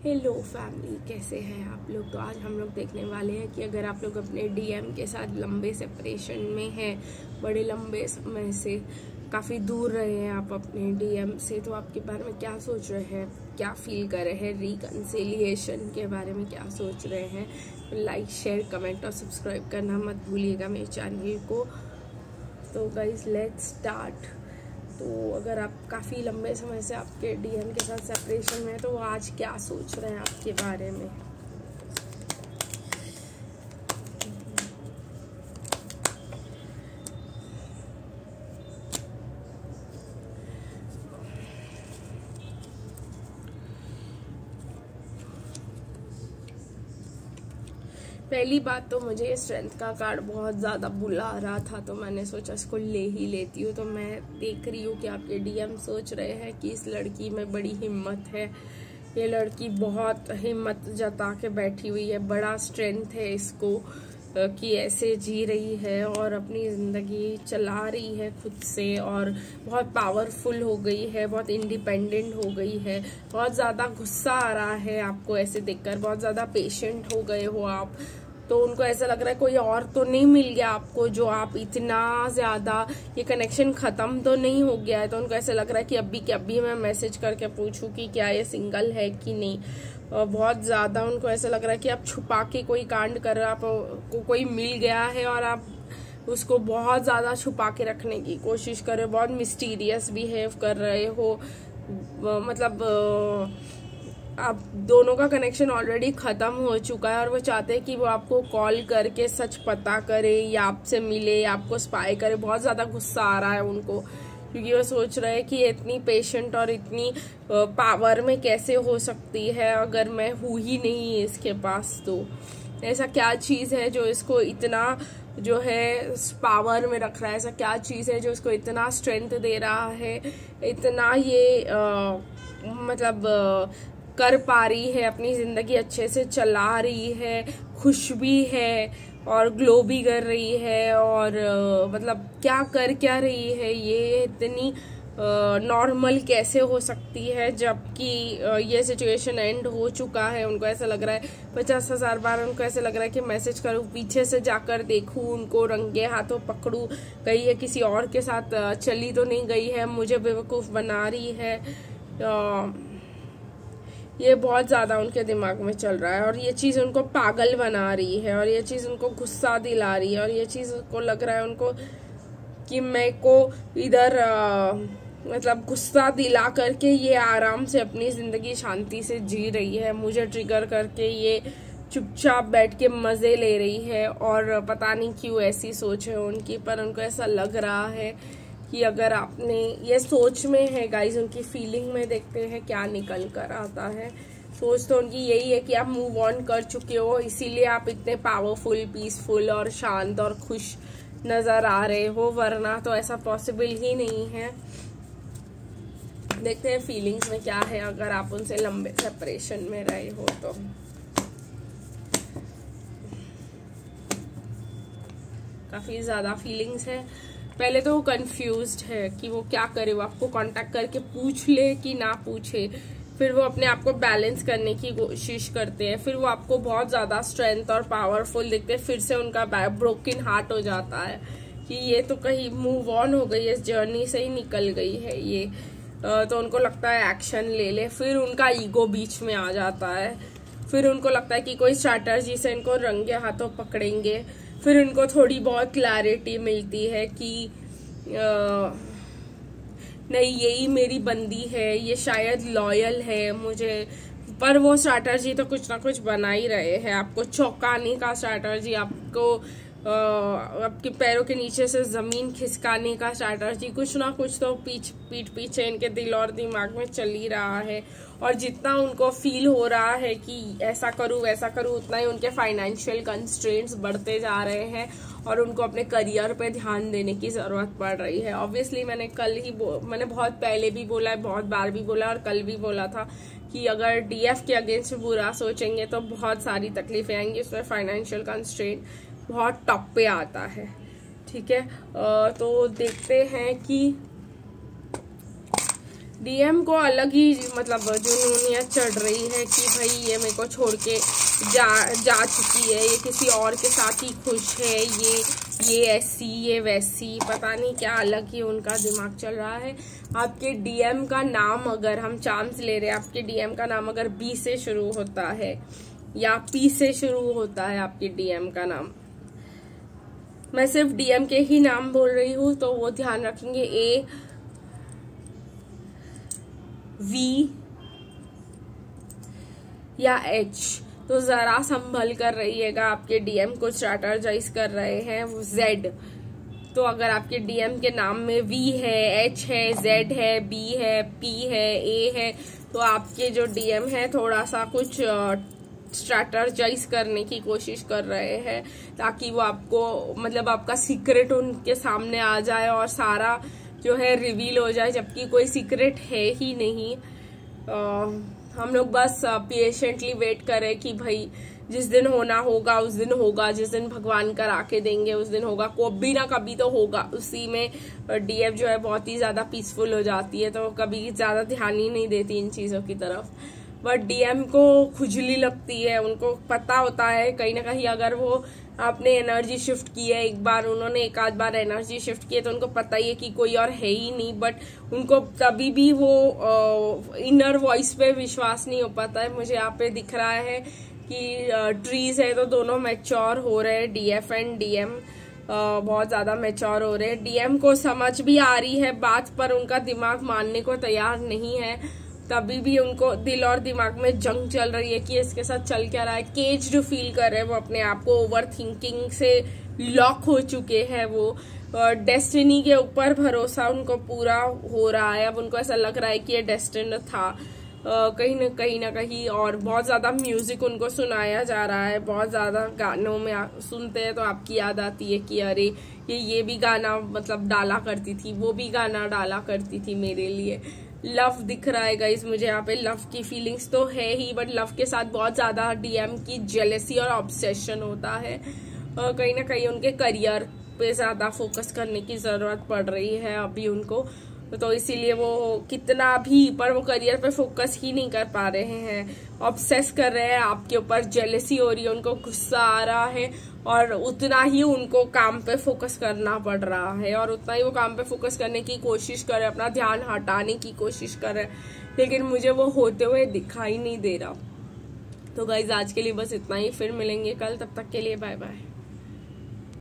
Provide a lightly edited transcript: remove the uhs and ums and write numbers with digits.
Hello family, कैसे हैं आप लोग। तो आज हम लोग देखने वाले हैं कि अगर आप लोग अपने डीएम के साथ लंबे सेपरेशन में हैं, बड़े लंबे समय से काफ़ी दूर रहे हैं आप अपने डीएम से, तो आपके बारे में क्या सोच रहे हैं, क्या फील कर रहे हैं, रिकन्सिलिएशन के बारे में क्या सोच रहे हैं। लाइक, शेयर, कमेंट और सब्सक्राइब करना मत भूलिएगा मेरे चैनल को। तो गाइज लेट्स स्टार्ट। तो अगर आप काफ़ी लंबे समय से आपके डीएम के साथ सेपरेशन में है, तो वो आज क्या सोच रहे हैं आपके बारे में। पहली बात तो मुझे स्ट्रेंथ का कार्ड बहुत ज़्यादा बुला रहा था, तो मैंने सोचा इसको ले ही लेती हूँ। तो मैं देख रही हूँ कि आपके डीएम सोच रहे हैं कि इस लड़की में बड़ी हिम्मत है, ये लड़की बहुत हिम्मत जता के बैठी हुई है, बड़ा स्ट्रेंथ है इसको कि ऐसे जी रही है और अपनी ज़िंदगी चला रही है खुद से, और बहुत पावरफुल हो गई है, बहुत इंडिपेंडेंट हो गई है। बहुत ज़्यादा गुस्सा आ रहा है आपको ऐसे देखकर, बहुत ज़्यादा पेशेंट हो गए हो आप। तो उनको ऐसा लग रहा है कोई और तो नहीं मिल गया आपको, जो आप इतना ज़्यादा, ये कनेक्शन ख़त्म तो नहीं हो गया है। तो उनको ऐसा लग रहा है कि अभी के अभी मैं मैसेज करके पूछूं कि क्या ये सिंगल है कि नहीं। बहुत ज़्यादा उनको ऐसा लग रहा है कि आप छुपा के कोई कांड कर रहे हो, आपको कोई मिल गया है और आप उसको बहुत ज़्यादा छुपा के रखने की कोशिश कर रहे हो, बहुत मिस्टीरियस बिहेव कर रहे हो। मतलब आप दोनों का कनेक्शन ऑलरेडी ख़त्म हो चुका है और वो चाहते हैं कि वो आपको कॉल करके सच पता करे या आपसे मिले या आपको स्पाई करे। बहुत ज़्यादा गुस्सा आ रहा है उनको, क्योंकि वो सोच रहे हैं कि इतनी पेशेंट और इतनी पावर में कैसे हो सकती है अगर मैं हूँ ही नहीं इसके पास। तो ऐसा क्या चीज़ है जो इसको इतना जो है पावर में रख रहा है, ऐसा क्या चीज़ है जो इसको इतना स्ट्रेंथ दे रहा है, इतना ये मतलब कर पा रही है, अपनी ज़िंदगी अच्छे से चला रही है, खुश भी है और ग्लो भी कर रही है, और मतलब क्या रही है, ये इतनी नॉर्मल कैसे हो सकती है जबकि ये सिचुएशन एंड हो चुका है। उनको ऐसा लग रहा है 50,000 बार उनको ऐसा लग रहा है कि मैसेज करूँ, पीछे से जाकर देखूँ, उनको रंगे हाथों पकड़ूँ, कहीं ये किसी और के साथ चली तो नहीं गई है, मुझे बेवकूफ़ बना रही है। ये बहुत ज़्यादा उनके दिमाग में चल रहा है और ये चीज़ उनको पागल बना रही है और ये चीज़ उनको गुस्सा दिला रही है और ये चीज़ को लग रहा है उनको कि मैं को इधर मतलब गुस्सा दिला करके ये आराम से अपनी ज़िंदगी शांति से जी रही है, मुझे ट्रिगर करके ये चुपचाप बैठ के मज़े ले रही है। और पता नहीं क्यों ऐसी सोच है उनकी, पर उनको ऐसा लग रहा है कि अगर आपने ये सोच में है गाइज, उनकी फीलिंग में देखते हैं क्या निकल कर आता है। सोच तो उनकी यही है कि आप मूव ऑन कर चुके हो, इसीलिए आप इतने पावरफुल, पीसफुल और शांत और खुश नज़र आ रहे हो, वरना तो ऐसा पॉसिबल ही नहीं है। देखते हैं फीलिंग्स में क्या है अगर आप उनसे लंबे सेपरेशन में रहे हो तो। काफ़ी ज़्यादा फीलिंग्स है। पहले तो वो कंफ्यूज्ड है कि वो क्या करे, वो आपको कांटेक्ट करके पूछ ले कि ना पूछे। फिर वो अपने आप को बैलेंस करने की कोशिश करते हैं, फिर वो आपको बहुत ज़्यादा स्ट्रेंथ और पावरफुल दिखते हैं, फिर से उनका ब्रोकन हार्ट हो जाता है कि ये तो कहीं मूव ऑन हो गई है, इस जर्नी से ही निकल गई है ये। तो उनको लगता है एक्शन ले ले, फिर उनका ईगो बीच में आ जाता है, फिर उनको लगता है कि कोई स्ट्रैटेजी से इनको रंगे हाथों पकड़ेंगे। फिर उनको थोड़ी बहुत क्लैरिटी मिलती है कि नहीं, यही मेरी बंदी है, ये शायद लॉयल है मुझे। पर वो स्ट्रैटेजी तो कुछ ना कुछ बना ही रहे हैं, आपको चौंकाने का स्ट्रैटेजी, आपको आपके पैरों के नीचे से ज़मीन खिसकाने का स्ट्रैटेजी, कुछ ना कुछ तो पीठ पीछे इनके दिल और दिमाग में चल ही रहा है। और जितना उनको फील हो रहा है कि ऐसा करूँ वैसा करूँ, उतना ही उनके फाइनेंशियल कंस्ट्रेंट्स बढ़ते जा रहे हैं और उनको अपने करियर पे ध्यान देने की ज़रूरत पड़ रही है। ऑब्वियसली मैंने बहुत पहले भी बोला है, बहुत बार भी बोला और कल भी बोला था कि अगर डीएफ के अगेंस्ट बुरा सोचेंगे तो बहुत सारी तकलीफें आएंगी। उसमें फाइनेंशियल कंस्ट्रेंट बहुत टॉप पे आता है, ठीक है। तो देखते हैं कि डीएम को अलग ही मतलब जुनूनियत चढ़ रही है कि भाई ये मेरे को छोड़ के जा चुकी है, ये किसी और के साथ ही खुश है, ये ऐसी ये वैसी, पता नहीं क्या अलग ही उनका दिमाग चल रहा है। आपके डीएम का नाम, अगर हम चांस ले रहे हैं, आपके डीएम का नाम अगर बी से शुरू होता है या पी से शुरू होता है आपके डीएम का नाम, मैं सिर्फ डीएम के ही नाम बोल रही हूँ, तो वो ध्यान रखेंगे ए, वी या एच, तो जरा संभल कर रहिएगा। आपके डीएम को स्ट्रैटेजाइज कर रहे हैं वो जेड, तो अगर आपके डीएम के नाम में वी है, एच है, जेड है, बी है, पी है, ए है, तो आपके जो डीएम है थोड़ा सा कुछ स्ट्रैटेजाइज करने की कोशिश कर रहे हैं, ताकि वो आपको मतलब आपका सीक्रेट उनके सामने आ जाए और सारा जो है रिवील हो जाए, जबकि कोई सीक्रेट है ही नहीं। हम लोग बस पेशेंटली वेट करें कि भाई जिस दिन होना होगा उस दिन होगा, जिस दिन भगवान करा के देंगे उस दिन होगा, कभी ना कभी तो होगा। उसी में डीएफ जो है बहुत ही ज्यादा पीसफुल हो जाती है, तो कभी ज्यादा ध्यान ही नहीं देती इन चीजों की तरफ। बट डीएम को खुजली लगती है, उनको पता होता है कहीं ना कहीं अगर वो आपने एनर्जी शिफ्ट की है, एक बार उन्होंने एक आध बार एनर्जी शिफ्ट की है, तो उनको पता ही है कि कोई और है ही नहीं, बट उनको तभी भी वो इनर वॉइस पे विश्वास नहीं हो पाता है। मुझे यहाँ पे दिख रहा है कि ट्रीज है तो दोनों मैच्योर हो रहे हैं, डीएफ एंड डीएम बहुत ज्यादा मैच्योर हो रहे हैं। डीएम को समझ भी आ रही है बात, पर उनका दिमाग मानने को तैयार नहीं है, तभी भी उनको दिल और दिमाग में जंग चल रही है कि इसके साथ चल क्या रहा है। केज्ड फील कर रहे हैं वो अपने आप को, ओवर थिंकिंग से लॉक हो चुके हैं वो, डेस्टिनी के ऊपर भरोसा उनको पूरा हो रहा है। अब उनको ऐसा लग रहा है कि ये डेस्टिन्ड था कहीं ना कहीं, और बहुत ज्यादा म्यूजिक उनको सुनाया जा रहा है। बहुत ज्यादा गानों में सुनते हैं तो आपकी याद आती है कि अरे ये भी गाना मतलब डाला करती थी, वो भी गाना डाला करती थी मेरे लिए। लव दिख रहा है गाइस मुझे यहाँ पे, लव की फीलिंग्स तो है ही, बट लव के साथ बहुत ज्यादा डीएम की जेलसी और ऑब्सेशन होता है। कहीं ना कहीं उनके करियर पे ज्यादा फोकस करने की जरूरत पड़ रही है अभी उनको, तो इसीलिए वो कितना भी, पर वो करियर पे फोकस ही नहीं कर पा रहे हैं, ऑब्सेस कर रहे हैं आपके ऊपर, जेलसी हो रही है, उनको गुस्सा आ रहा है, और उतना ही उनको काम पे फोकस करना पड़ रहा है, और उतना ही वो काम पे फोकस करने की कोशिश कर रहे, अपना ध्यान हटाने की कोशिश कर रहे, लेकिन मुझे वो होते हुए दिखाई नहीं दे रहा। तो गाइज आज के लिए बस इतना ही, फिर मिलेंगे कल, तब तक के लिए बाय बाय।